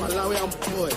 Malawian boy.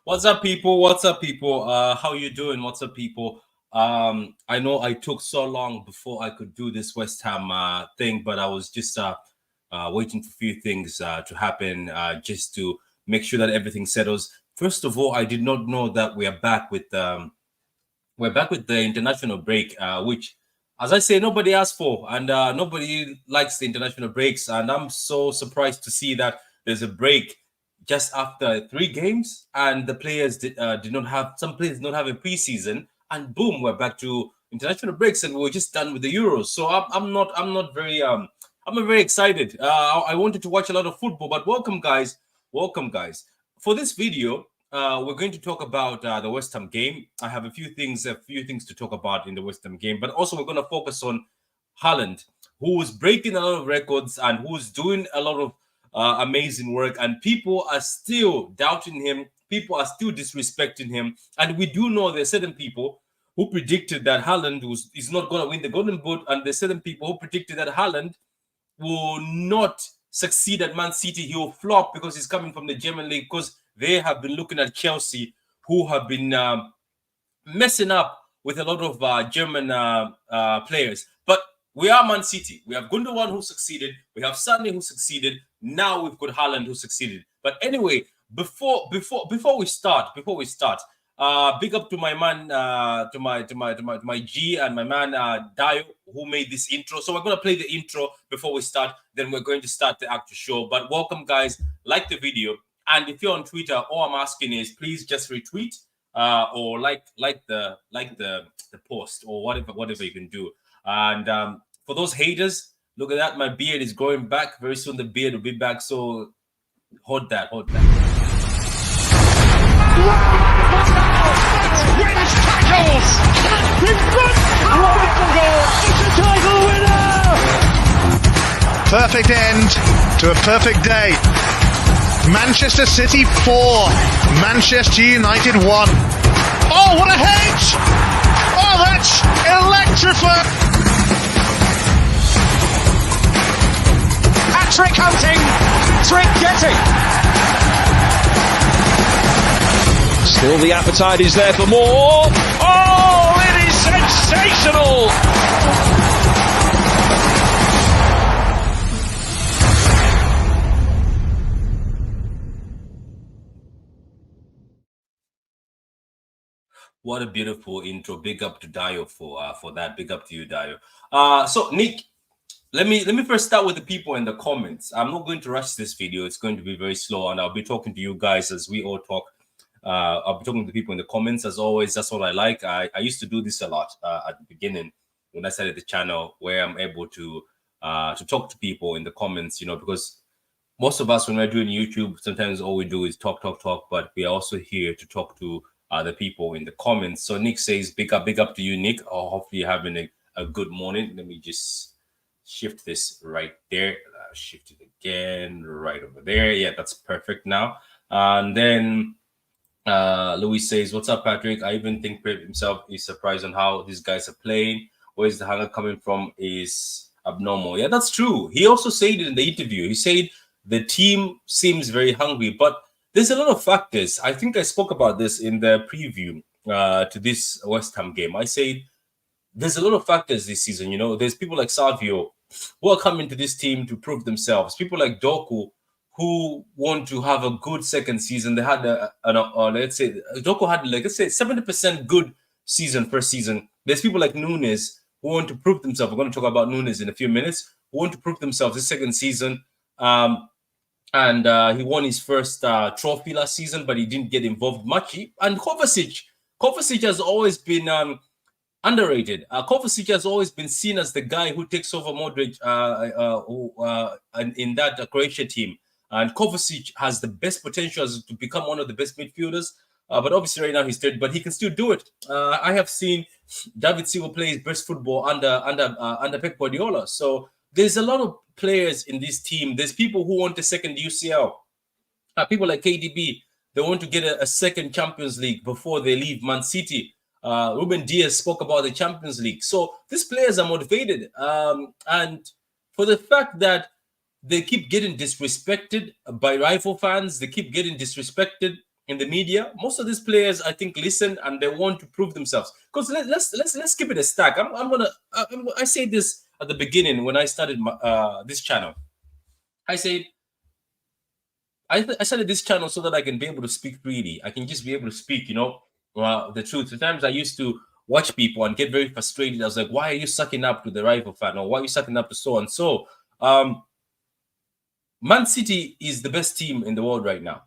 What's up, people? What's up, people? How you doing? What's up, people? I know I took so long before I could do this West Ham thing, but I was just waiting for a few things to happen just to make sure that everything settles. First of all, I did not know that we're back with the international break, which, as I say, nobody asked for, and nobody likes the international breaks. And I'm so surprised to see that there's a break just after 3 games, and the players did not have some players did not have a preseason, and boom, we're back to international breaks, and we're just done with the Euros. So I'm not very excited. I wanted to watch a lot of football, but welcome guys. For this video, we're going to talk about the West Ham game. I have a few things to talk about in the West Ham game, but also we're going to focus on Haaland, who is breaking a lot of records and who's doing a lot of amazing work, and people are still doubting him. People are still disrespecting him, and we do know there's certain people who predicted that Haaland is not going to win the Golden Boot, and there's certain people who predicted that Haaland will not succeed at Man City. He will flop because he's coming from the German league, because they have been looking at Chelsea, who have been messing up with a lot of German players. But we are Man City. We have Gundogan who succeeded. We have Sané who succeeded. Now we've got Haaland who succeeded. But anyway, before we start, big up to my man, to my G and my man Dio, who made this intro. So we're gonna play the intro before we start. Then we're going to start the actual show. But welcome, guys. Like the video, and if you're on Twitter, all I'm asking is please just retweet or like the post, or whatever you can do. And for those haters, Look at that. My beard is growing back. Very soon the beard will be back. So hold that. Hold that. Wins tackles! Wonderful goal! It's a title winner! Perfect end to a perfect day. Manchester City 4, Manchester United 1. Oh, what a head! Oh, that's electrifying! Hat-trick hunting, trick getting. Still the appetite is there for more. Oh, it is sensational! What a beautiful intro. Big up to Dio for that. Big up to you, Dio. So Nick, let me first start with the people in the comments. I'm not going to rush this video. It's going to be very slow, and I'll be talking to you guys as we all talk. I'll be talking to the people in the comments as always. That's what I like. I used to do this a lot at the beginning when I started the channel, where I'm able to talk to people in the comments. You know, because most of us when we're doing YouTube, sometimes all we do is talk, but we are also here to talk to the people in the comments. So Nick says, big up to you, Nick. Oh, hopefully you're having a good morning. Let me just shift this right there. Shift it again, right over there. Yeah, that's perfect now. And then Louis says, what's up, Patrick? I even think Pep himself is surprised on how these guys are playing. Where's the hunger coming from is abnormal. Yeah, that's true. He also said it in the interview. He said the team seems very hungry, but there's a lot of factors. I think I spoke about this in the preview to this West Ham game. I said there's a lot of factors this season. You know, there's people like Savio who are coming to this team to prove themselves. People like Doku who want to have a good second season. They had let's say Doku had, like, let's say 70% good season first season. There's people like Nunes who want to prove themselves. We're going to talk about Nunes in a few minutes. Who want to prove themselves this second season. And he won his first trophy last season, but he didn't get involved much. And Kovacic has always been underrated. Kovacic has always been seen as the guy who takes over Modric in that Croatia team. And Kovacic has the best potential to become one of the best midfielders. But obviously right now he's third, but he can still do it. I have seen David Silva play his best football under Pep Guardiola. So there's a lot of players in this team. There's people who want a second UCL. People like KDB, they want to get a second Champions League before they leave Man City. Ruben Diaz spoke about the Champions League. So these players are motivated. And for the fact that they keep getting disrespected by rival fans, they keep getting disrespected in the media, most of these players, I think, listen and they want to prove themselves. Because let's keep it a stack. I say this at the beginning when I started this channel. I said I started this channel so that I can be able to speak freely. I can just be able to speak, you know, the truth. Sometimes I used to watch people and get very frustrated. I was like, why are you sucking up to the rival fan? Or why are you sucking up to so and so? Man City is the best team in the world right now.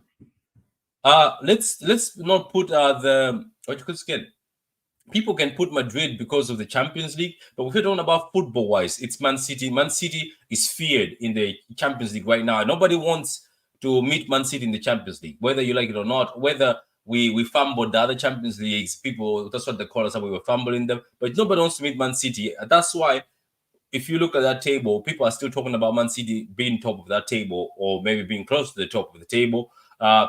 Let's not put people can put Madrid because of the Champions League, but if we're talking about football-wise, it's Man City. Man City is feared in the Champions League right now. Nobody wants to meet Man City in the Champions League, whether you like it or not. Whether we fumbled the other Champions Leagues, people, that's what they call us, we were fumbling them, but nobody wants to meet Man City. That's why, if you look at that table, people are still talking about Man City being top of that table or maybe being close to the top of the table.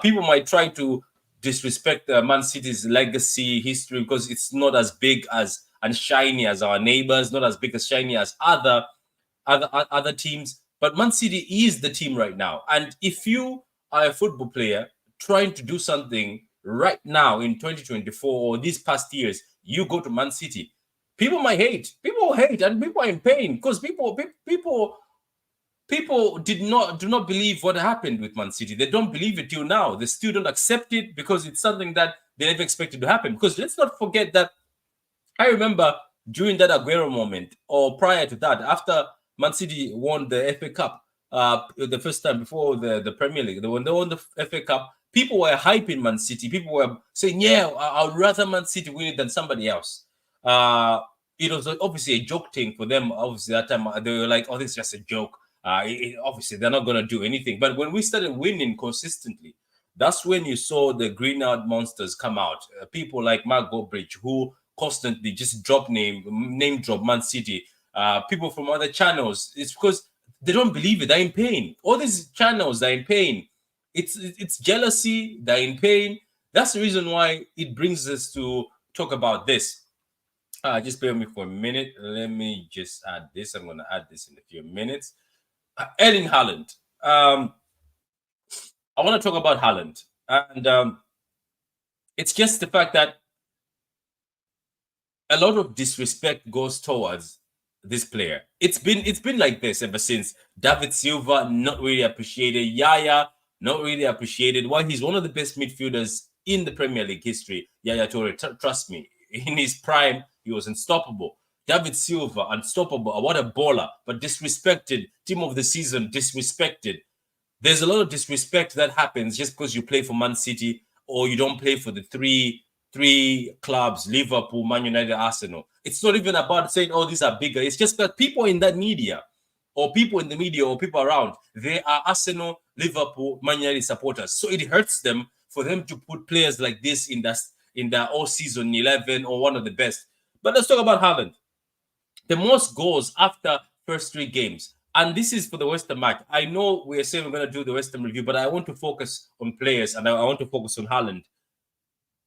People might try to disrespect Man City's legacy history because it's not as big as and shiny as our neighbors, not as big as shiny as other teams. But Man City is the team right now. And if you are a football player trying to do something right now in 2024 or these past years, you go to Man City. People might hate. People hate, and people are in pain because people do not believe what happened with Man City. They don't believe it till now. They still don't accept it because it's something that they never expected to happen. Because let's not forget that I remember during that Aguero moment or prior to that, after Man City won the FA Cup the first time before the Premier League, when they won the FA Cup, people were hyping Man City. People were saying, yeah, I'd rather Man City win it than somebody else. it was obviously a joke thing for them. Obviously, that time they were like, "Oh, this is just a joke." Obviously, they're not gonna do anything. But when we started winning consistently, that's when you saw the green-eyed monsters come out. People like Mark Gobridge, who constantly just name drop Man City. People from other channels. It's because they don't believe it. They're in pain. All these channels, they're in pain. It's jealousy. They're in pain. That's the reason why it brings us to talk about this. Just bear with me for a minute. Let me just add this. I'm going to add this in a few minutes. Erling Haaland. I want to talk about Haaland. And it's just the fact that a lot of disrespect goes towards this player. It's been like this ever since. David Silva, not really appreciated. Yaya, not really appreciated. Why? He's one of the best midfielders in the Premier League history. Yaya Toure, trust me, in his prime, he was unstoppable. David Silva, unstoppable. What a baller, but disrespected. Team of the season, disrespected. There's a lot of disrespect that happens just because you play for Man City or you don't play for the three clubs, Liverpool, Man United, Arsenal. It's not even about saying, oh, these are bigger. It's just that people in that media or people in the media or people around, they are Arsenal, Liverpool, Man United supporters. So it hurts them for them to put players like this in the all season 11 or one of the best. But let's talk about Haaland. The most goals after first 3 games. And this is for the West Ham match. I know we're saying we're going to do the West Ham review, but I want to focus on players and I want to focus on Haaland.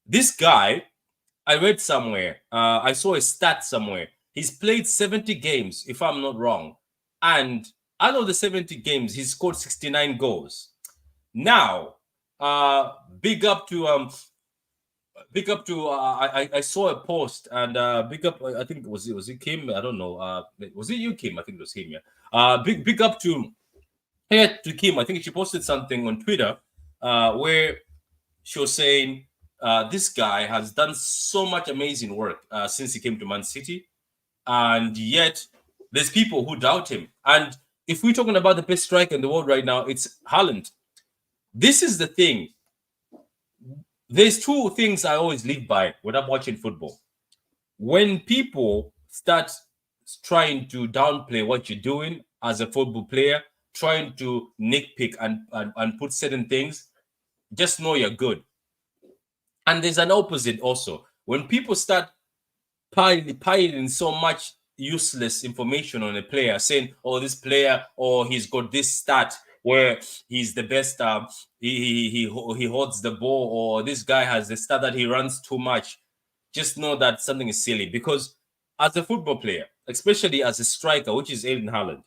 This guy, I read somewhere, I saw a stat somewhere. He's played 70 games, if I'm not wrong. And out of the 70 games, he's scored 69 goals. Now, big up to I saw a post and big up, I think was it Kim? I don't know. Was it you, Kim? I think it was him, yeah. Big up to Kim. I think she posted something on Twitter where she was saying this guy has done so much amazing work since he came to Man City, and yet there's people who doubt him. And if we're talking about the best striker in the world right now, it's Haaland. This is the thing. There's 2 things I always live by when I'm watching football. When people start trying to downplay what you're doing as a football player, trying to nitpick and put certain things, just know you're good. And there's an opposite also. When people start piling so much useless information on a player, saying, oh, this player, or he's got this stat where he's the best, he holds the ball, or this guy has the stat that he runs too much, just know that something is silly. Because as a football player, especially as a striker, which is Erling Haaland,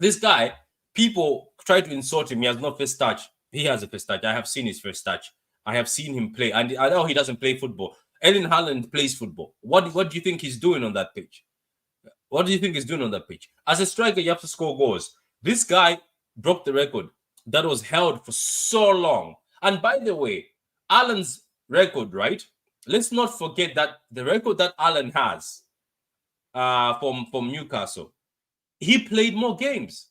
this guy, people try to insult him. He has no first touch. He has a first touch. I have seen his first touch. I have seen him play. And I know he doesn't play football. Erling Haaland plays football. What do you think he's doing on that pitch? What do you think he's doing on that pitch? As a striker, you have to score goals. This guy broke the record that was held for so long. And by the way, Haaland's record, right? Let's not forget that the record that Haaland has from Newcastle, he played more games.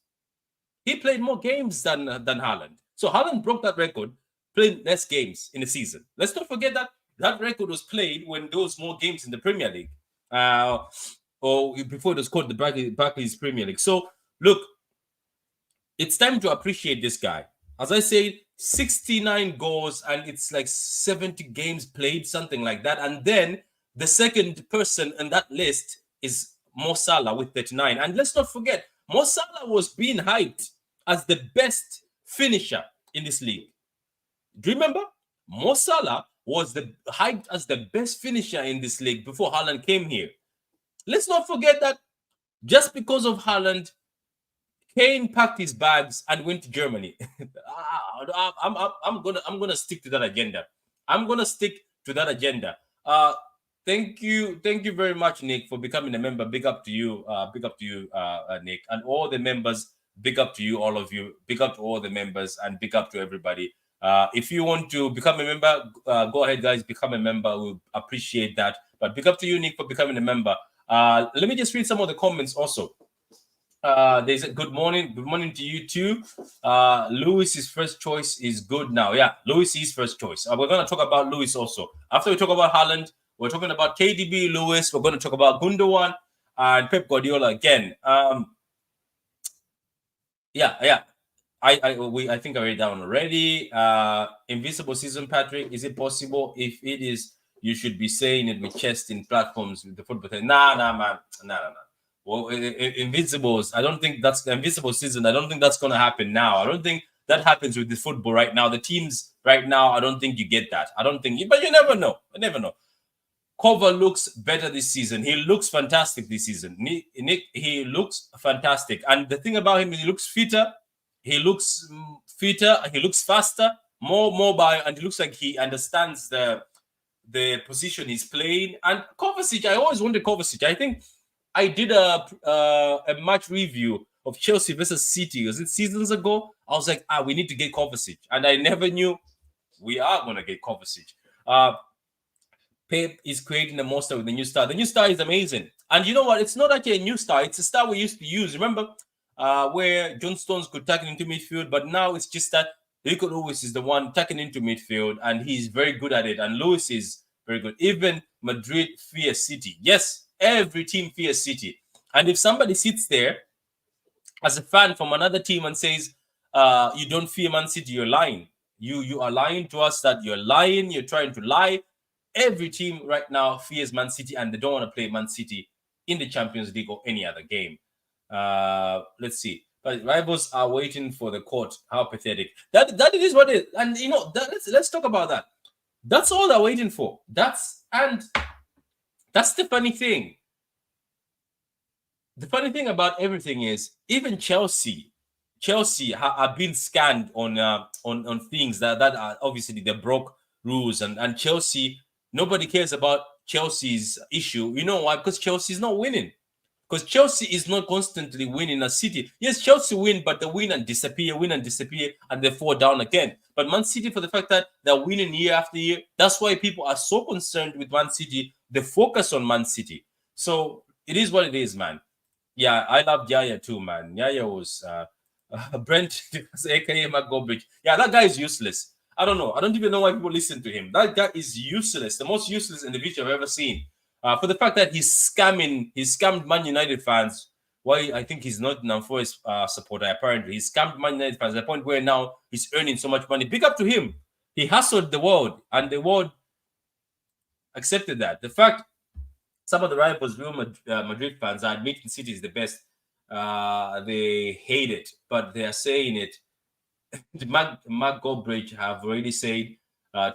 He played more games than Haaland. So Haaland broke that record, playing less games in a season. Let's not forget that that record was played when there was more games in the Premier League, or before it was called the Barclays Premier League. So look, it's time to appreciate this guy. As I said, 69 goals and it's like 70 games played, something like that. And then the second person in that list is Mo Salah with 39. And let's not forget, Mo Salah was being hyped as the best finisher in this league. Do you remember? Mo Salah was hyped as the best finisher in this league before Haaland came here. Let's not forget that just because of Haaland, Kane packed his bags and went to Germany. I'm gonna stick to that agenda. I'm gonna stick to that agenda. Thank you very much, Nick, for becoming a member. Big up to you, Nick, and all the members. Big up to you, all of you. Big up to all the members, and big up to everybody. If you want to become a member, go ahead, guys. Become a member. We'll appreciate that. But big up to you, Nick, for becoming a member. Let me just read some of the comments also. There's a good morning to you too. Lewis's first choice is good now. Yeah, Lewis is first choice. We're going to talk about Lewis also. After we talk about Haaland, We're talking about KDB, Lewis. We're going to talk about Gundogan and Pep Guardiola again. Yeah. I think I read that one already. Invisible season, Patrick. Is it possible? If it is, you should be saying it with chest in platforms with the football thing. Nah, man. Nah. Well, Invincibles. I don't think that's the Invincible season. I don't think that's gonna happen now. I don't think that happens with the football right now. The teams right now, I don't think you get that. I don't think, but you never know. I never know. Cover looks better this season. He looks fantastic this season. Nick, he looks fantastic. And the thing about him, he looks fitter. He looks fitter. He looks faster, more mobile, and he looks like he understands the position he's playing. And Kovacic, I always wanted Kovacic. I think I did a match review of Chelsea versus City. Was it seasons ago? I was like, we need to get Kovacic. And I never knew we are going to get Kovacic. Pep is creating the monster with the new star. The new star is amazing. And you know what? It's not actually a new star. It's a star we used to use. Remember where John Stones could tackle into midfield, but now it's just that Rico Lewis is the one tackling into midfield, and he's very good at it. And Lewis is very good. Even Madrid fear City. Yes, every team fears City. And if somebody sits there as a fan from another team and says, you don't fear Man City, you're lying. You are lying to us that you're lying. You're trying to lie. Every team right now fears Man City, and they don't want to play Man City in the Champions League or any other game. Let's see. But rivals are waiting for the court. How pathetic. That it is what it is. And you know, let's talk about that. That's all they're waiting for. That's the funny thing. The funny thing about everything is even Chelsea are being scanned on things that are obviously they broke rules, and Chelsea. Nobody cares about Chelsea's issue. You know why? Because Chelsea is not winning. Because Chelsea is not constantly winning a City. Yes, Chelsea win, but they win and disappear, and they fall down again. But Man City, for the fact that they're winning year after year, that's why people are so concerned with Man City. They focus on Man City. So it is what it is, man. Yeah, I love Yaya too, man. Yaya was Brent, aka McGobridge. Yeah, that guy is useless. I don't know. I don't even know why people listen to him. That guy is useless. The most useless individual I've ever seen. For the fact that he scammed Man United fans. Why I think he's not known for his supporter, apparently. He scammed Man United fans at the point where now he's earning so much money. Big up to him. He hustled the world, and the world accepted that. The fact some of the rivals, Real Madrid fans, are admitting City is the best. They hate it, but they are saying it. Mark Goldbridge have already said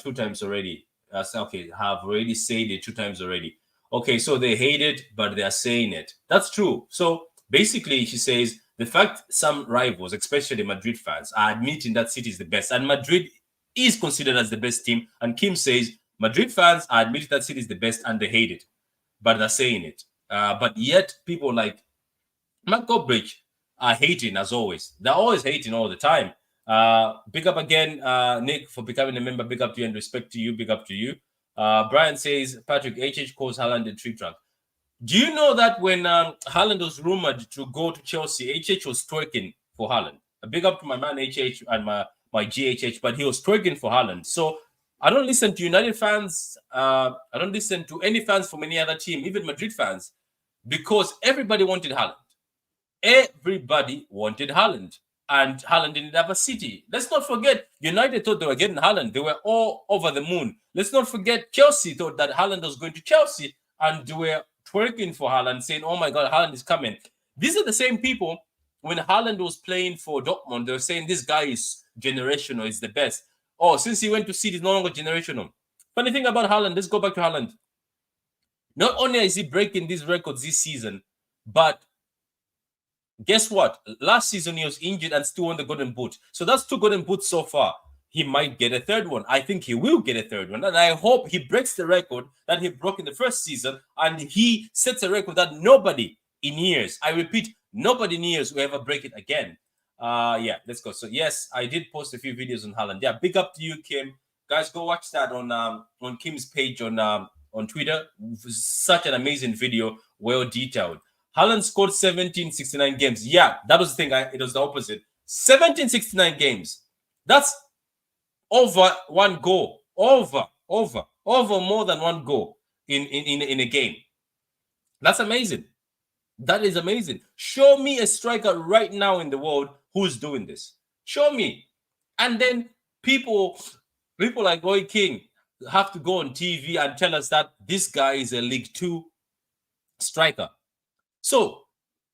2 times already. Have already said it 2 times already. Okay, so they hate it, but they are saying it. That's true. So basically, she says the fact some rivals, especially Madrid fans, are admitting that City is the best, and Madrid is considered as the best team. And Kim says Madrid fans are admitting that City is the best, and they hate it, but they're saying it. But yet, people like Mark Goldbridge are hating as always. They're always hating all the time. Big up again, Nick, for becoming a member. Big up to you and respect to you. Big up to you. Brian says, Patrick, HH calls Haaland a tree trunk. Do you know that when Haaland was rumored to go to Chelsea, HH was twerking for Haaland? A big up to my man HH and my GHH, but he was twerking for Haaland. So I don't listen to United fans. I don't listen to any fans from any other team, even Madrid fans, because everybody wanted Haaland. Everybody wanted Haaland. And Haaland didn't have a City. Let's not forget, United thought they were getting Haaland. They were all over the moon. Let's not forget, Chelsea thought that Haaland was going to Chelsea, and they were twerking for Haaland, saying, oh my God, Haaland is coming. These are the same people, when Haaland was playing for Dortmund, they were saying this guy is generational, is the best. Oh, since he went to City, he's no longer generational. Funny thing about Haaland, let's go back to Haaland. Not only is he breaking these records this season, but guess what? Last season, he was injured and still won the Golden Boot. So that's 2 Golden Boots so far. He might get a 3rd one. I think he will get a 3rd one. And I hope he breaks the record that he broke in the first season, and he sets a record that nobody in years, I repeat, nobody in years will ever break it again. Yeah, let's go. So yes, I did post a few videos on Haaland. Yeah, big up to you, Kim. Guys, go watch that on Kim's page on Twitter. Such an amazing video, well detailed. Haaland scored 1769 games. Yeah, that was the thing. It was the opposite. 1769 games. That's over 1 goal. Over more than 1 goal in a game. That's amazing. That is amazing. Show me a striker right now in the world who's doing this. Show me. And then people like Roy King have to go on TV and tell us that this guy is a League Two striker. So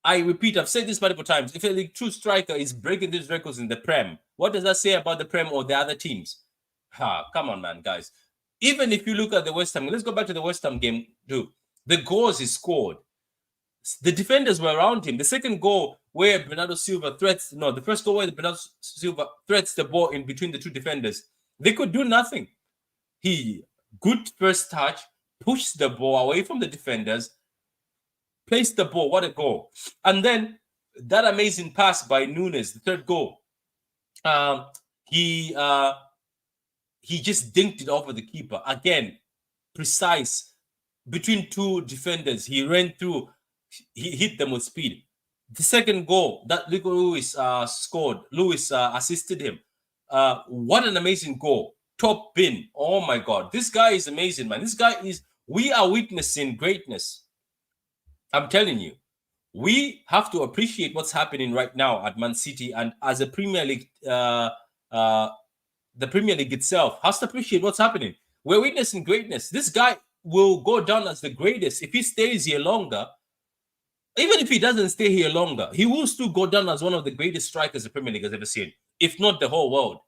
I repeat, I've said this multiple times. If a League Two striker is breaking these records in the Prem, what does that say about the Prem or the other teams? Come on, man, guys. Even if you look at the West Ham, let's go back to the West Ham game too. The goals he scored, the defenders were around him. The second goal where Bernardo Silva the first goal where Bernardo Silva threats the ball in between the two defenders, they could do nothing. He, good first touch, pushed the ball away from the defenders, placed the ball, what a goal. And then that amazing pass by Nunes, the third goal, he just dinked it over the keeper. Again, precise. Between two defenders, he ran through, he hit them with speed. The second goal that Nico Lewis scored, Lewis assisted him. What an amazing goal. Top bin. Oh my God. This guy is amazing, man. We are witnessing greatness. I'm telling you. We have to appreciate what's happening right now at Man City, and as a Premier League, the Premier League itself has to appreciate what's happening. We're witnessing greatness. This guy will go down as the greatest if he stays here longer. Even if he doesn't stay here longer, he will still go down as one of the greatest strikers the Premier League has ever seen, if not the whole world.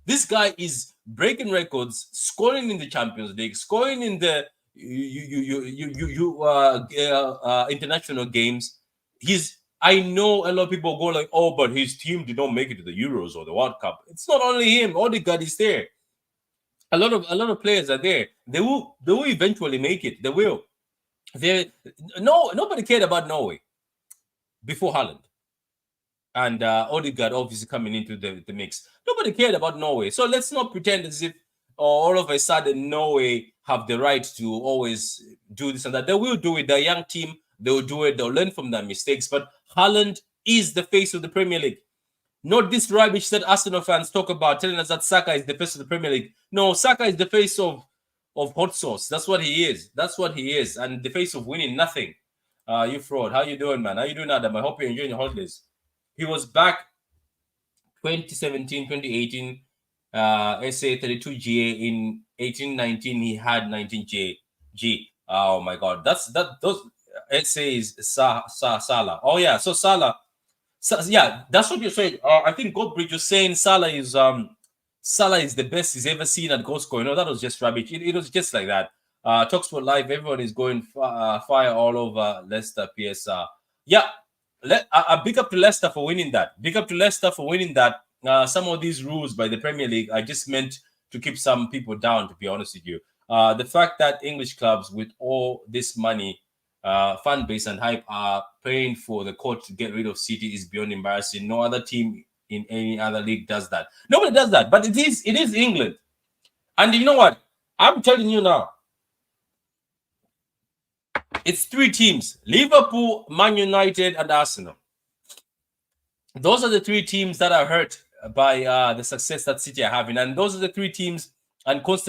This guy is breaking records, scoring in the Champions League, scoring in the international games. I know a lot of people go like, oh, but his team did not make it to the Euros or the World Cup. It's not only him. Odegaard is there. A lot of players are there. They will eventually make it. They will. Nobody cared about Norway before Haaland and Odegaard obviously coming into the mix. Nobody cared about Norway. So let's not pretend as if all of a sudden Norway have the right to always do this and that. They will do it. They're a young team. They will do it. They'll learn from their mistakes. But Haaland is the face of the Premier League. Not this rubbish that Arsenal fans talk about, telling us that Saka is the face of the Premier League. No, Saka is the face of hot sauce. That's what he is. That's what he is. And the face of winning nothing. You fraud. How you doing, man? How you doing, Adam? I hope you're enjoying your holidays. He was back 2017, 2018. SA 32GA in 18-19. He had 19G. Oh my God. Those SA is Salah. Oh yeah. So Salah. Yeah, that's what you're saying. I think Godbridge was saying Salah is the best he's ever seen at goal scoring. No, that was just rubbish. It was just like that. Talksport Live, everyone is going fire all over Leicester PSR. Yeah, big up to Leicester for winning that. Big up to Leicester for winning that. Some of these rules by the Premier League are just meant to keep some people down, to be honest with you. The fact that English clubs with all this money, fan base and hype are paying for the court to get rid of City is beyond embarrassing. No other team in any other league does that. Nobody does that, but it is England. And you know what? I'm telling you now, it's three teams: Liverpool, Man United, and Arsenal. Those are the three teams that are hurt by the success that City are having, and those are the three teams and those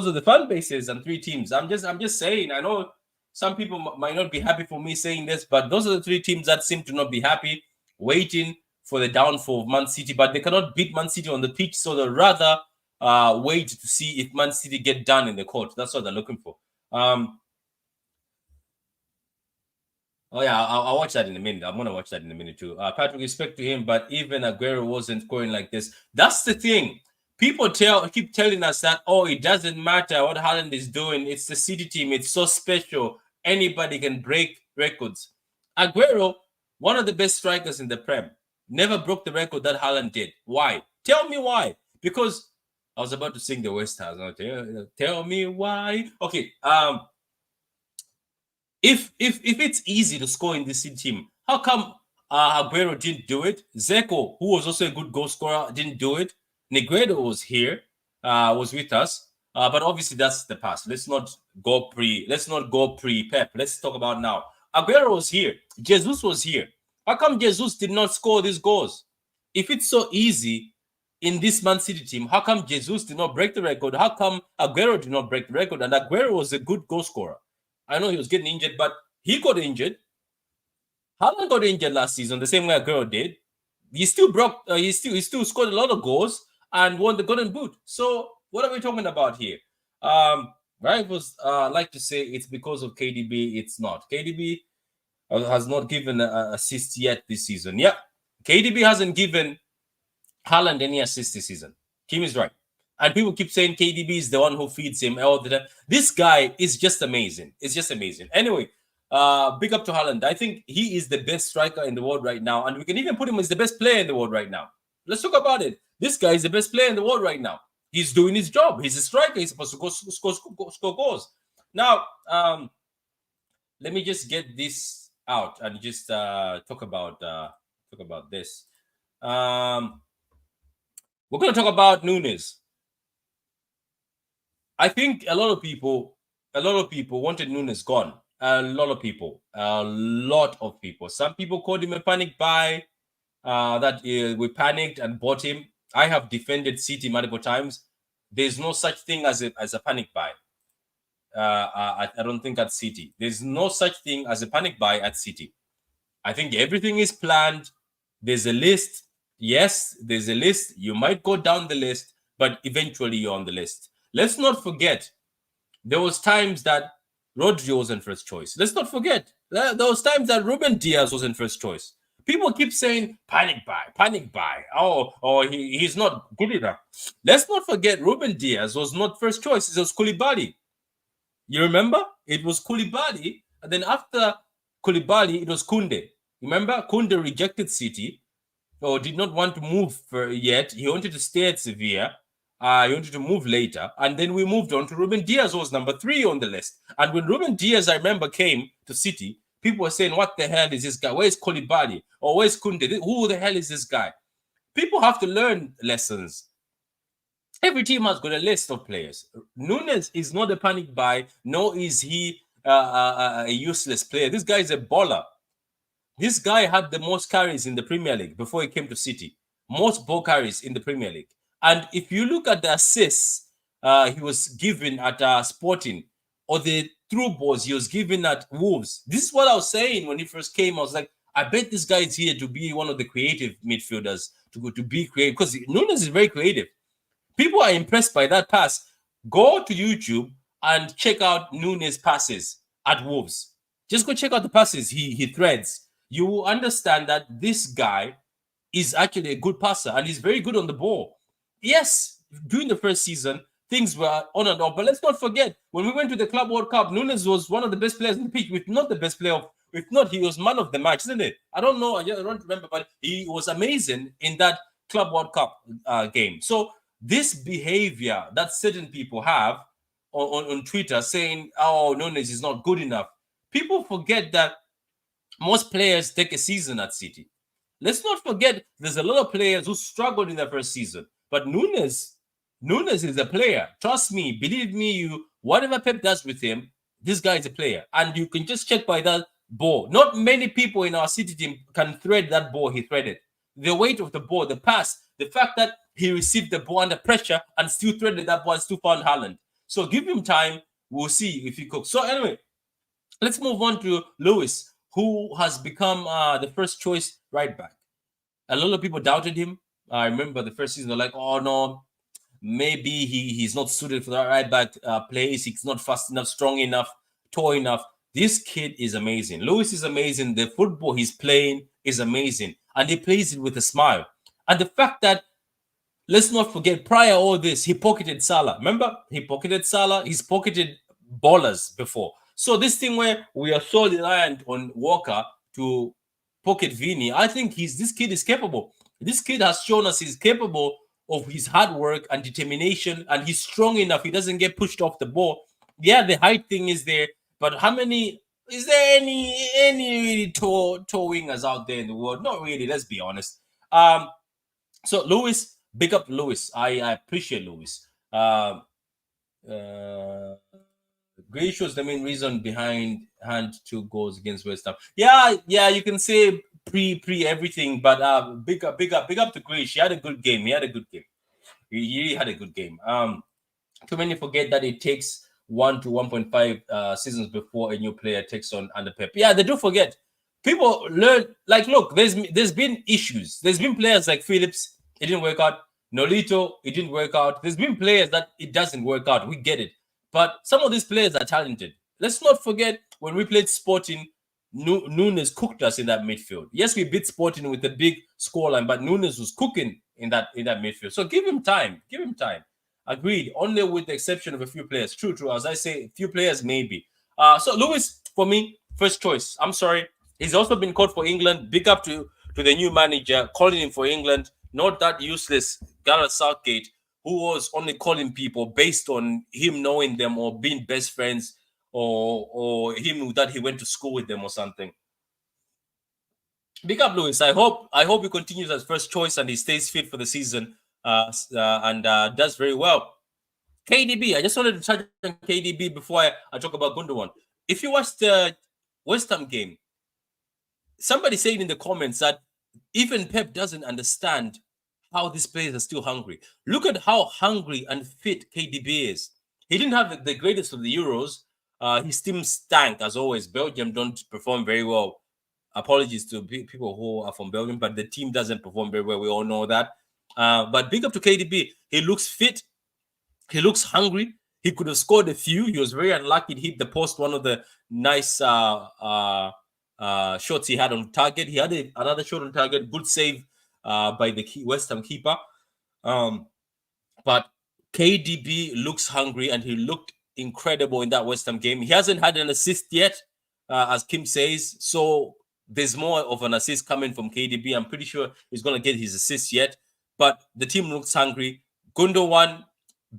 are the fan bases and three teams. I'm just saying. I know some people might not be happy for me saying this, but those are the three teams that seem to not be happy, waiting for the downfall of Man City. But they cannot beat Man City on the pitch, so they'll rather wait to see if Man City get done in the court. That's what they're looking for. Oh yeah, I'll watch that in a minute. I'm gonna watch that in a minute too. Patrick, respect to him, but even Aguero wasn't going like this. That's the thing. People keep telling us that, oh, it doesn't matter what Haaland is doing. It's the City team. It's so special. Anybody can break records. Aguero, one of the best strikers in the Prem, never broke the record that Haaland did. Why? Tell me why. Because I was about to sing the West Ham. Tell me why. Okay. If it's easy to score in this City team, how come Aguero didn't do it? Zeko, who was also a good goal scorer, didn't do it. Negredo was here, was with us, but obviously that's the past. Let's not go pre-Pep. Let's talk about now. Aguero was here. Jesus was here. How come Jesus did not score these goals? If it's so easy in this Man City team, how come Jesus did not break the record? How come Aguero did not break the record? And Aguero was a good goal scorer. I know he was getting injured, but he got injured. Haaland got injured last season, the same way Aguero did. He still broke. He still scored a lot of goals and won the Golden Boot. So what are we talking about here? Rivals like to say it's because of KDB. It's not. KDB has not given an assist yet this season. Yeah, KDB hasn't given Haaland any assist this season. Kim is right. And people keep saying KDB is the one who feeds him all the time. This guy is just amazing. It's just amazing. Anyway, big up to Haaland. I think he is the best striker in the world right now. And we can even put him as the best player in the world right now. Let's talk about it. This guy is the best player in the world right now. He's doing his job. He's a striker. He's supposed to go score goals. Now, let me just get this out and just talk about this. We're going to talk about Nunes. I think a lot of people wanted Nunes gone. A lot of people. Some people called him a panic buy. We panicked and bought him. I have defended City multiple times. There's no such thing as a panic buy. I don't think at City. There's no such thing as a panic buy at City. I think everything is planned. There's a list. Yes, there's a list. You might go down the list, but eventually you're on the list. Let's not forget, there was times that Rodri wasn't first choice. Let's not forget, there was times that Ruben Diaz wasn't first choice. People keep saying, panic buy. Oh, he's not good enough. Let's not forget, Ruben Diaz was not first choice. It was Koulibaly. You remember? It was Koulibaly. And then after Koulibaly, it was Koundé. Remember? Koundé rejected City or did not want to move yet. He wanted to stay at Sevilla. He wanted to move later. And then we moved on to Ruben Diaz, who was number 3 on the list. And when Ruben Diaz, I remember, came to City, people were saying, what the hell is this guy? Where's Koulibaly? Or where's Koundé? Who the hell is this guy? People have to learn lessons. Every team has got a list of players. Nunes is not a panic buy, nor is he a useless player. This guy is a baller. This guy had the most carries in the Premier League before he came to City. Most ball carries in the Premier League. And if you look at the assists he was given at Sporting, or the through balls he was given at Wolves, this is what I was saying when he first came. I was like, I bet this guy is here to be one of the creative midfielders, to be creative, because Nunes is very creative. People are impressed by that pass. Go to YouTube and check out Nunes' passes at Wolves. Just go check out the passes he threads. You will understand that this guy is actually a good passer and he's very good on the ball. Yes, during the first season, things were on and off. But let's not forget, when we went to the Club World Cup, Nunes was one of the best players in the pitch, if not the best player. If not, he was man of the match, isn't it? I don't know. I don't remember, but he was amazing in that Club World Cup game. So this behavior that certain people have on Twitter saying, oh, Nunes is not good enough. People forget that most players take a season at City. Let's not forget there's a lot of players who struggled in their first season. But Nunes is a player. Trust me, believe me, whatever Pep does with him, this guy is a player. And you can just check by that ball. Not many people in our City team can thread that ball he threaded. The weight of the ball, the pass, the fact that he received the ball under pressure and still threaded that ball and still found Haaland. So give him time. We'll see if he cooks. So anyway, let's move on to Lewis, who has become the first choice right back. A lot of people doubted him. I remember the first season, they're like, oh no, maybe he's not suited for that right back place. He's not fast enough, strong enough, tall enough. This kid is amazing. Lewis is amazing. The football he's playing is amazing. And he plays it with a smile. And the fact that, let's not forget, prior all this, he pocketed Salah. Remember? He pocketed Salah. He's pocketed ballers before. So this thing where we are so reliant on Walker to pocket Vini, I think this kid is capable. This kid has shown us he's capable of his hard work and determination, and he's strong enough. He doesn't get pushed off the ball. Yeah, the height thing is there, but is there any tall wingers out there in the world? Not really, let's be honest. So Lewis, big up Lewis. I appreciate Lewis. Grealish was the main reason behind hand 2 goals against West Ham. Yeah, you can say pre everything, but big up to Grealish. He had a good game. He really had a good game. Too many forget that it takes 1 to 1.5 seasons before a new player takes on under Pep. Yeah, they do forget. People learn, like, look, there's been issues. There's been players like Phillips, it didn't work out. Nolito, it didn't work out. There's been players that it doesn't work out. We get it. But some of these players are talented. Let's not forget when we played Sporting, Nunes cooked us in that midfield. Yes, we beat Sporting with a big scoreline, but Nunes was cooking in that midfield. So give him time. Give him time. Agreed. Only with the exception of a few players. True. As I say, a few players maybe. So Lewis, for me, first choice. I'm sorry. He's also been called for England. Big up to the new manager calling him for England. Not that useless Gareth Southgate, who was only calling people based on him knowing them or being best friends, or him that he went to school with them or something. Big up Lewis. I hope he continues as first choice and he stays fit for the season and does very well. KDB. I just wanted to touch on KDB before I talk about Gundogan. If you watched the West Ham game, somebody saying in the comments that even Pep doesn't understand how these players are still hungry. Look at how hungry and fit KDB is. He didn't have the greatest of the Euros. His team stank, as always. Belgium don't perform very well. Apologies to people who are from Belgium, but the team doesn't perform very well. We all know that. But big up to KDB. He looks fit. He looks hungry. He could have scored a few. He was very unlucky to hit the post. One of the nice shots he had on target. He had another shot on target. Good save by the West Ham keeper. But KDB looks hungry and he looked incredible in that West Ham game. He hasn't had an assist yet, as Kim says. So there's more of an assist coming from KDB. I'm pretty sure he's going to get his assist yet. But the team looks hungry. Gundogan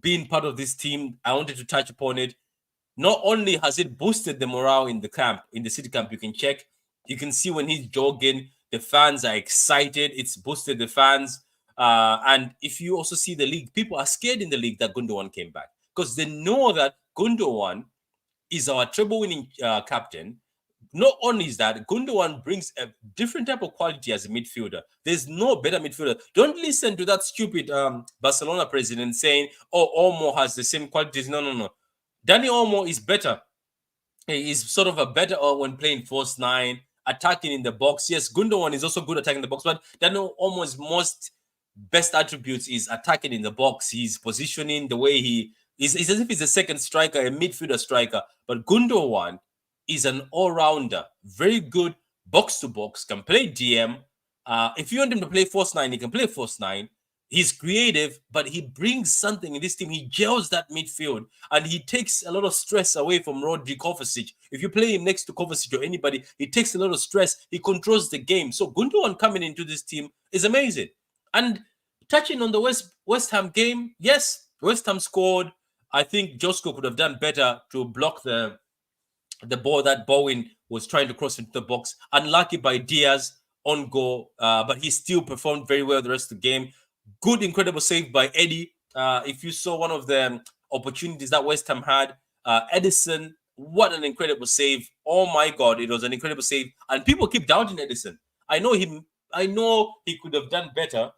being part of this team, I wanted to touch upon it. Not only has it boosted the morale in the camp, in the city camp, you can check. You can see when he's jogging, the fans are excited. It's boosted the fans. And if you also see the league, people are scared in the league that Gundogan came back because they know that Gundogan is our treble-winning captain. Not only is that, Gundogan brings a different type of quality as a midfielder. There's no better midfielder. Don't listen to that stupid Barcelona president saying, oh, Olmo has the same qualities. No. Dani Olmo is better. He is sort of a better when playing false nine, attacking in the box. Yes, Gundogan is also good attacking the box, but Dani Olmo's most best attributes is attacking in the box. He's positioning, the way he is as if he's a second striker, a midfielder striker. But Gundogan is an all-rounder, very good box-to-box, can play DM. If you want him to play false nine, he can play false nine. He's creative, but he brings something in this team. He gels that midfield, and he takes a lot of stress away from Rodri Kovacic. If you play him next to Kovacic or anybody, he takes a lot of stress. He controls the game. So Gundogan coming into this team is amazing. And touching on the West Ham game, yes, West Ham scored. I think Josko could have done better to block the ball that Bowen was trying to cross into the box. Unlucky by Diaz on goal, but he still performed very well the rest of the game. Good, incredible save by Eddie. If you saw one of the opportunities that West Ham had, Edison, what an incredible save. Oh my God, it was an incredible save. And people keep doubting Edison. I know he could have done better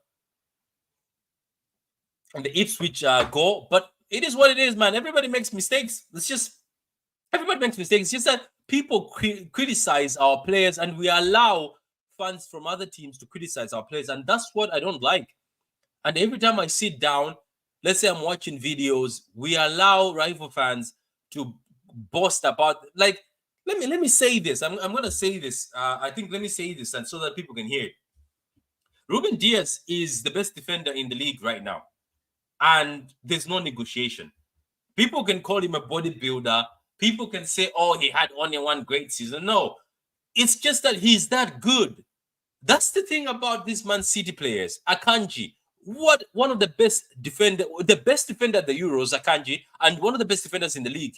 in the Ipswich goal, but it is what it is, man. Everybody makes mistakes. Everybody makes mistakes. It's just that people criticize our players and we allow fans from other teams to criticize our players. And that's what I don't like. And every time I sit down, let's say I'm watching videos, we allow rival fans to boast about, like, let me say this. I'm going to say this. Let me say this and so that people can hear it. Ruben Diaz is the best defender in the league right now. And there's no negotiation. People can call him a bodybuilder. People can say, oh, he had only one great season. No, it's just that he's that good. That's the thing about these Man City players. Akanji, one of the best defender at the Euros, Akanji, and one of the best defenders in the league.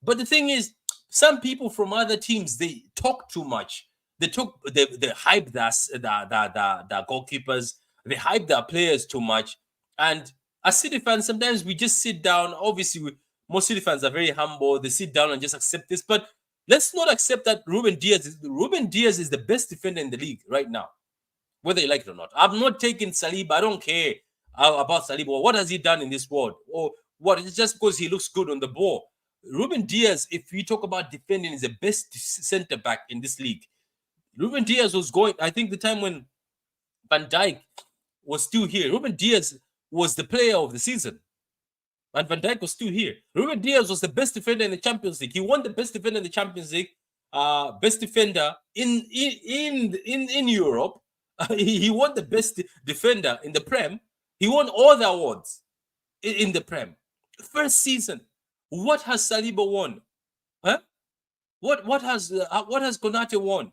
But the thing is, some people from other teams, they talk too much. They hype the goalkeepers. They hype their players too much. And as City fans, sometimes we just sit down. Obviously, most City fans are very humble. They sit down and just accept this. But let's not accept that Ruben Diaz is the best defender in the league right now, whether you like it or not. I'm not taking Saliba. I don't care about Saliba. What has he done in this world? Or what? It's just because he looks good on the ball. Ruben Diaz, if you talk about defending, is the best center back in this league. Ruben Diaz was going, I think the time when Van Dijk was still here, Ruben Diaz was the player of the season. And Van Dijk was still here. Ruben Diaz was the best defender in the Champions League. He won the best defender in the Champions League, best defender in Europe. He won the best defender in the Prem. He won all the awards in the Prem. First season. What has Saliba won? Huh? What has Konate won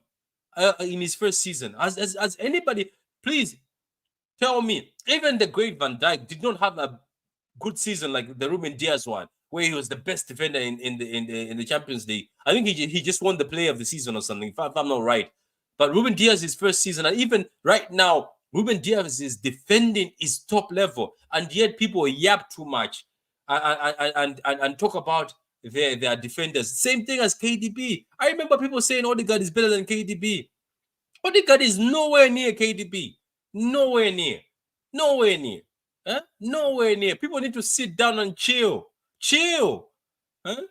in his first season? As anybody, please tell me. Even the great Van Dijk did not have a good season like the Ruben Diaz one, where he was the best defender in the Champions League. I think he just won the player of the season or something, if I'm not right. But Ruben Diaz's first season, and even right now, Ruben Diaz's defending is top level, and yet people yap too much and talk about their defenders. Same thing as KDB. I remember people saying Odegaard is better than KDB. Odegaard is nowhere near KDB. Nowhere near. Nowhere near. Huh? Nowhere near. People need to sit down and chill. Chill. Huh?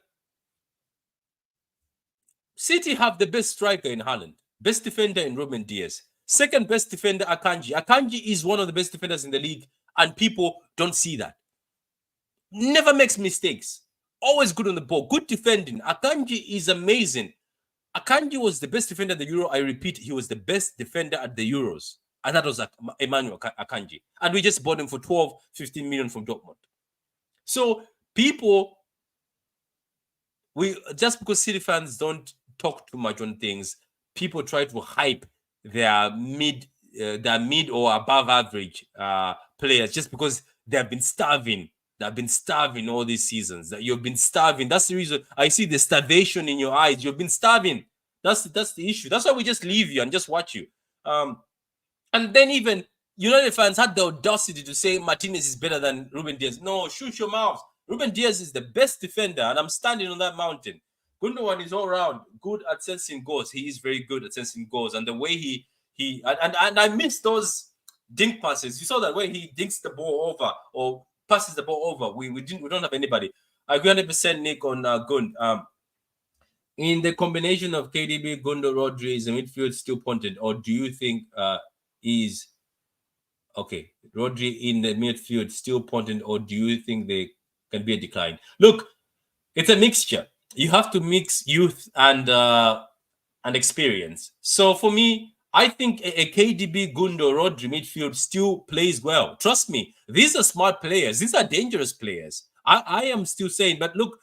City have the best striker in Haaland. Best defender in Ruben Diaz. Second best defender, Akanji. Akanji is one of the best defenders in the league, and people don't see that. Never makes mistakes. Always good on the ball. Good defending. Akanji is amazing. Akanji was the best defender at the Euro. I repeat, he was the best defender at the Euros. And that was Emmanuel Akanji. And we just bought him for 12, 15 million from Dortmund. So people, just because City fans don't talk too much on things, people try to hype their mid or above average players just because they have been starving. They have been starving all these seasons. That you've been starving. That's the reason I see the starvation in your eyes. You've been starving. That's the issue. That's why we just leave you and just watch you. And then even United fans had the audacity to say Martinez is better than Ruben Diaz. No, shut your mouth. Ruben Diaz is the best defender, and I'm standing on that mountain. Gundogan is all around good at sensing goals. He is very good at sensing goals, and the way he I miss those dink passes. You saw that way he dinks the ball over or passes the ball over. We don't have anybody. I agree 100% Nick on Gund. In the combination of KDB, Gundo, Rodri, is the midfield still pointed, or do you think is okay? Rodri in the midfield still pointed, or do you think they can be a decline? Look, it's a mixture. You have to mix youth and experience. So for me, I think a KDB, Gundo, Rodri midfield still plays well. Trust me, these are smart players. These are dangerous players. I am still saying, but look,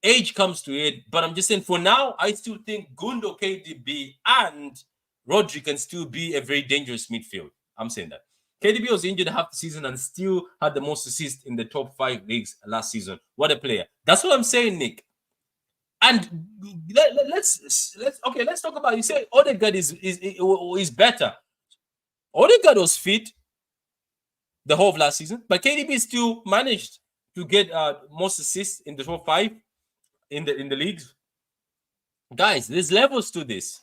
age comes to it. But I'm just saying, for now, I still think Gundo, KDB, and Rodri can still be a very dangerous midfield. I'm saying that. KDB was injured half the season and still had the most assists in the top 5 leagues last season. What a player. That's what I'm saying, Nick. And let's talk about, you say Odegaard is better. Odegaard was fit the whole of last season, but KDB still managed to get most assists in the top 5 in the leagues. Guys, there's levels to this.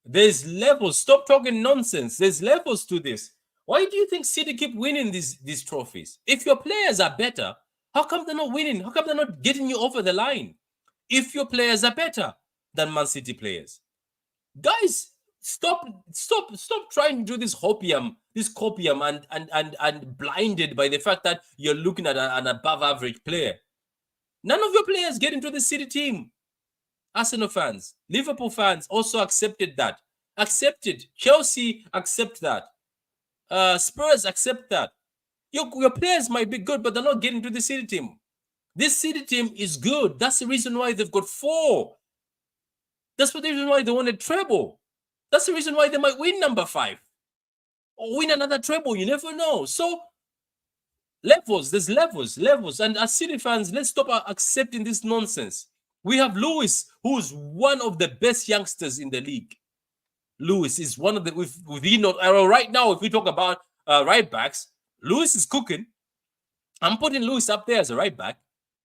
There's levels. Stop talking nonsense. There's levels to this. Why do you think City keep winning these trophies? If your players are better, how come they're not winning? How come they're not getting you over the line? If your players are better than Man City players. Guys, stop trying to do this copium and blinded by the fact that you're looking at an above average player. None of your players get into the City team. Arsenal fans, Liverpool fans also accepted that. Accepted. Chelsea accept that. Spurs accept that. Your players might be good, but they're not getting to the City team. This City team is good. That's the reason why they've got 4. That's the reason why they won a treble. That's the reason why they might win number 5. Or win another treble. You never know. So, levels. There's levels. And as City fans, let's stop accepting this nonsense. We have Lewis, who's one of the best youngsters in the league. Lewis is one of the, right now, if we talk about right backs, Lewis is cooking. I'm putting Lewis up there as a right back.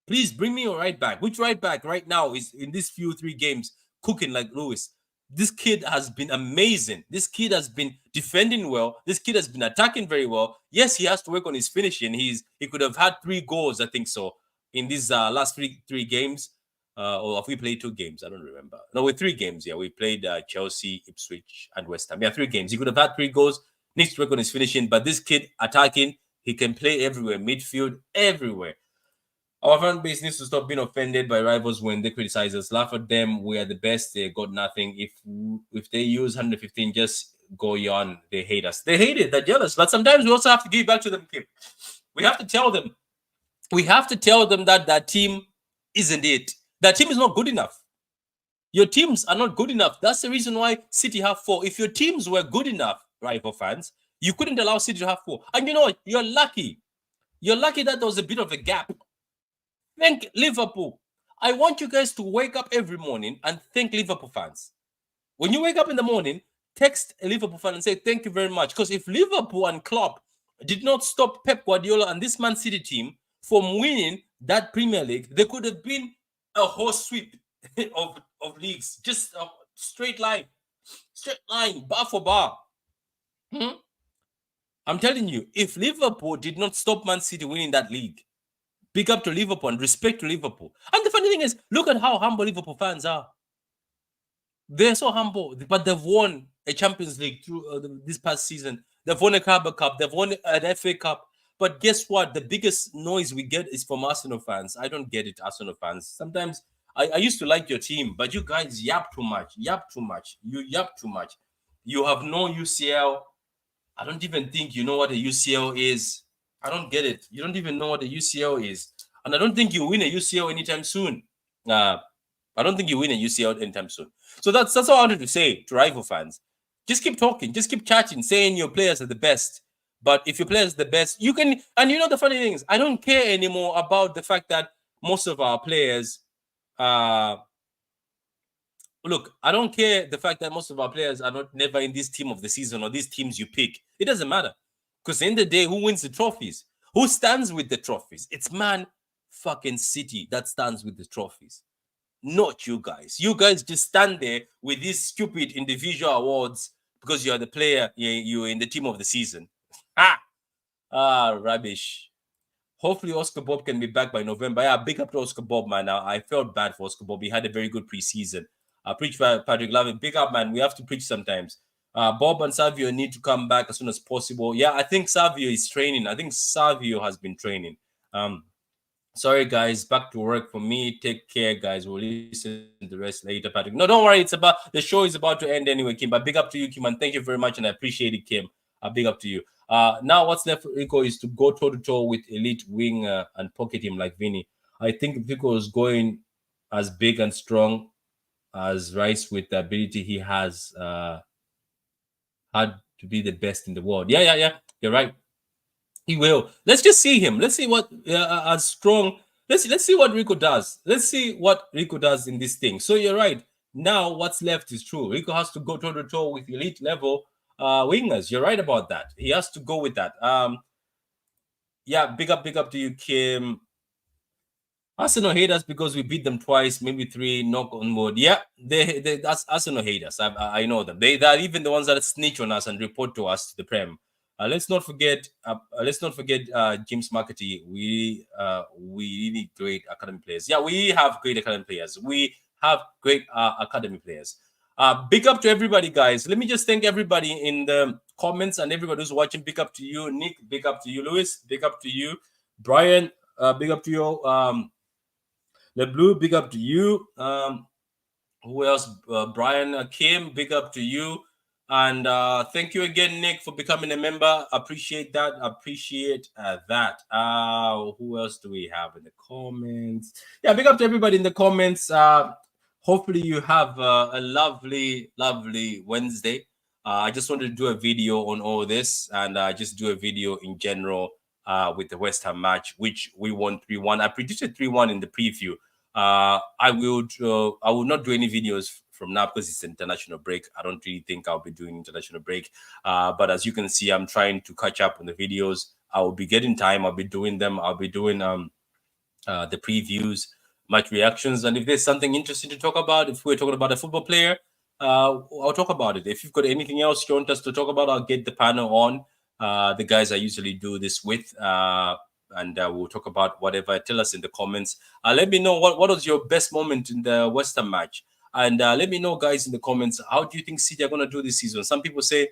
Please bring me a right back. Which right back right now is in these 3 games cooking like Lewis? This kid has been amazing. This kid has been defending well. This kid has been attacking very well. Yes, he has to work on his finishing. He could have had 3 goals, I think so. in these last three games. Or have we played 2 games? I don't remember. No, with 3 games. Yeah, we played Chelsea, Ipswich, and West Ham. Yeah, 3 games. He could have had 3 goals. Needs to work on his finishing, but this kid attacking, he can play everywhere, midfield, everywhere. Our fan base needs to stop being offended by rivals when they criticize us. Laugh at them. We are the best. They got nothing. If they use 115, just go on. They hate us. They hate it. They're jealous. But sometimes we also have to give back to them, Kim. We have to tell them. We have to tell them that that team isn't it. That team is not good enough. Your teams are not good enough. That's the reason why City have 4. If your teams were good enough, rival fans, you couldn't allow City to have 4. And you know what? You're lucky. You're lucky that there was a bit of a gap. Thank Liverpool. I want you guys to wake up every morning and thank Liverpool fans. When you wake up in the morning, text a Liverpool fan and say thank you very much. Because if Liverpool and Klopp did not stop Pep Guardiola and this Man City team from winning that Premier League, there could have been a horse sweep of leagues. Just a straight line, bar for bar. I'm telling you, if Liverpool did not stop Man City winning that league, big up to Liverpool and respect to Liverpool. And the funny thing is, look at how humble Liverpool fans are. They're so humble, but they've won a Champions League through this past season. They've won a Carabao Cup. They've won an FA Cup. But guess what? The biggest noise we get is from Arsenal fans. I don't get it, Arsenal fans. Sometimes I used to like your team, but you guys yap too much. You yap too much. You have no UCL. I don't even think you know what a UCL is. I don't get it. You don't even know what a UCL is. And I don't think you win a UCL anytime soon. I don't think you win a UCL anytime soon. So that's all I wanted to say to rival fans. Just keep talking. Just keep chatting, saying your players are the best. But if your players are the best, you can... And you know the funny thing is, I don't care anymore about the fact that most of our players... Look, I don't care the fact that most of our players are never in this team of the season or these teams you pick. It doesn't matter. Because in the day, who wins the trophies? Who stands with the trophies? It's Man fucking City that stands with the trophies. Not you guys. You guys just stand there with these stupid individual awards because you're the player, you're in the team of the season. Rubbish. Hopefully Oscar Bob can be back by November. Yeah, big up to Oscar Bob, man. I felt bad for Oscar Bob. He had a very good preseason. Preach by Patrick Lavin. Big up, man. We have to preach sometimes. Bob and Savio need to come back as soon as possible. Yeah, I think Savio is training. I think Savio has been training. Sorry, guys. Back to work for me. Take care, guys. We'll listen to the rest later, Patrick. No, don't worry. The show is about to end anyway, Kim. But big up to you, Kim, and thank you very much, and I appreciate it, Kim. Big up to you. Now, what's left for Rico is to go toe-to-toe with elite wing and pocket him like Vinny. I think Rico is going as big and strong as Rice with the ability he has had to be the best in the world. Yeah. You're right. He will. Let's just see him. Let's see what as strong. Let's see what Rico does. Let's see what Rico does in this thing. So you're right. Now what's left is true. Rico has to go toe-to-toe with elite level wingers. You're right about that. He has to go with that. Yeah, big up to you, Kim. Arsenal hate us because we beat them twice, maybe 3. Knock on wood. Yeah, that's Arsenal hate us. I know them. They're even the ones that snitch on us and report to us to the Prem. Let's not forget James McAtee. We need great academy players. Yeah, we have great academy players. We have great academy players. Big up to everybody, guys. Let me just thank everybody in the comments and everybody who's watching. Big up to you, Nick. Big up to you, Lewis. Big up to you, Brian. Big up to you, Le Blue. Big up to you. Who else? Brian, Kim. Big up to you. And thank you again, Nick, for becoming a member. Appreciate that. Who else do we have in the comments? Yeah, big up to everybody in the comments. Hopefully you have a lovely Wednesday. I just wanted to do a video on all this and just do a video in general with the West Ham match, which we won 3-1. I predicted 3-1 in the preview. I will not do any videos from now because it's international break. I don't really think I'll be doing international break. But as you can see, I'm trying to catch up on the videos. I will be getting time. I'll be doing them. I'll be doing the previews, match reactions. And if there's something interesting to talk about, if we're talking about a football player, I'll talk about it. If you've got anything else you want us to talk about, I'll get the panel on. The guys I usually do this with. and we'll talk about whatever. Tell us in the comments. Let me know what was your best moment in the West Ham match, and let me know, guys, in the comments, how do you think City are going to do this season? Some people say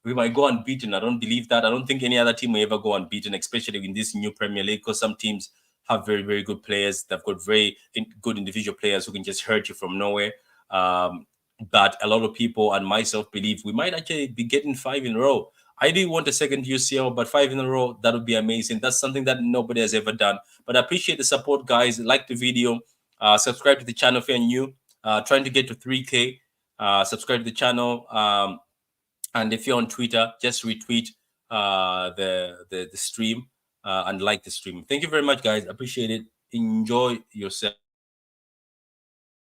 we might go unbeaten. I don't believe that. I don't think any other team will ever go unbeaten, especially in this new Premier League, because some teams have very, very good players. They've got very good individual players who can just hurt you from nowhere. But a lot of people and myself believe we might actually be getting 5 in a row. I do want a second UCL, but 5 in a row, that would be amazing. That's something that nobody has ever done. But I appreciate the support, guys. Like the video, subscribe to the channel if you're new. Trying to get to 3K. Subscribe to the channel. And if you're on Twitter, just retweet the stream and like the stream. Thank you very much, guys. Appreciate it. Enjoy yourself.